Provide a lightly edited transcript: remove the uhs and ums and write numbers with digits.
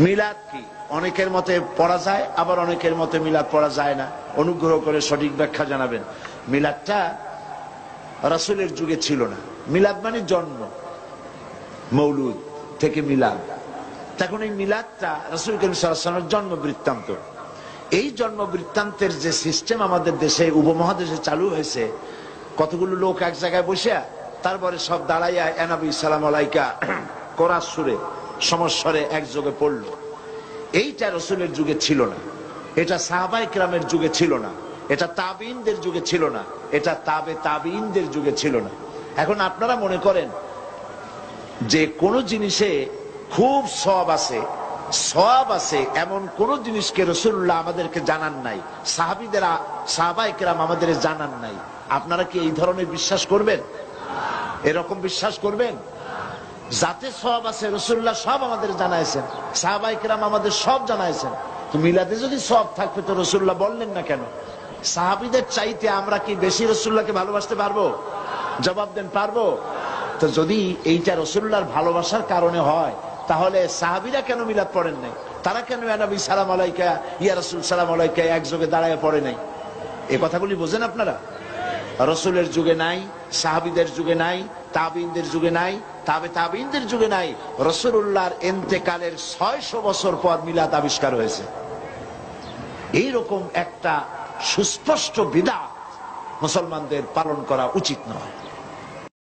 মিলাদ কি? অনেকের মতে পড়া যায়, আবার অনেকের মতে মিলাদ পড়া যায় না। অনুগ্রহ করে সঠিক ব্যাখ্যা জানাবেন। মিলাদটা রাসূলের যুগে ছিল না। মিলাদ মানে জন্ম, মৌলুদ থেকে মিলাদ। তখন এই মিলাদটা রাসূল করিম সাল্লাল্লাহু আলাইহি ওয়াসাল্লামের জন্ম বৃত্তান্ত। এই জন্ম বৃত্তান্তের যে সিস্টেম আমাদের দেশে, উপমহাদেশে চালু হয়েছে, কতগুলো লোক এক জায়গায় বসে তারপরে সব দাঁড়াইয়া নবী সালাম আলাইকা কোরআন সুরে সমস্বরে একযোগে পড়লো। এইটা রাসূলের যুগে ছিল না, এটা সাহাবায়ে কেরামের যুগে ছিল না, এটা তাবিঈনদের যুগে ছিল না, এটা তাবিঈনদের যুগে ছিল না। এখন আপনারা মনে করেন যে কোন জিনিসে খুব সওয়াব আছে এমন কোন জিনিসকে রাসূলুল্লাহ আমাদেরকে জানান নাই, সাহাবায়ে কেরাম আমাদের জানান নাই। আপনারা কি এই ধরনের বিশ্বাস করবেন? এরকম বিশ্বাস করবেন? যাতে সওয়াব আছে রাসূলুল্লাহ সব আমাদের জানাইছেন, সাহাবায়ে কেরাম আমাদের সব জানাইছেন। তো মিলাদে যদি সওয়াব থাকবে তো রাসূলুল্লাহ বললেন না কেন? সাহাবীদের চাইতে আমরা কি বেশি রাসূলুল্লাহকে ভালোবাসতে পারবো? জবাব দেন, পারবো? তো যদি এইটা রাসূলুল্লাহর ভালোবাসার কারণে হয়, তাহলে সাহাবীরা কেন মিলাদ পড়েন নাই? তারা কেন ইয়া নবী সালাম আলাইকা, ইয়া রাসূল সালাম আলাইকা একযোগে দাঁড়ায় পড়ে নাই? এই কথাগুলি বোঝেন আপনারা? রাসূলের যুগে নাই, সাহাবীদের যুগে নাই, তাবিঈনদের যুগে নাই, তাবিঈনদের যুগে নাই। রাসূলুল্লাহর ইন্তেকালের 600 বছর পর মিলাদ আবিষ্কার হয়েছে। এইরকম একটা সুস্পষ্ট বিদআত মুসলমানদের পালন করা উচিত নয়।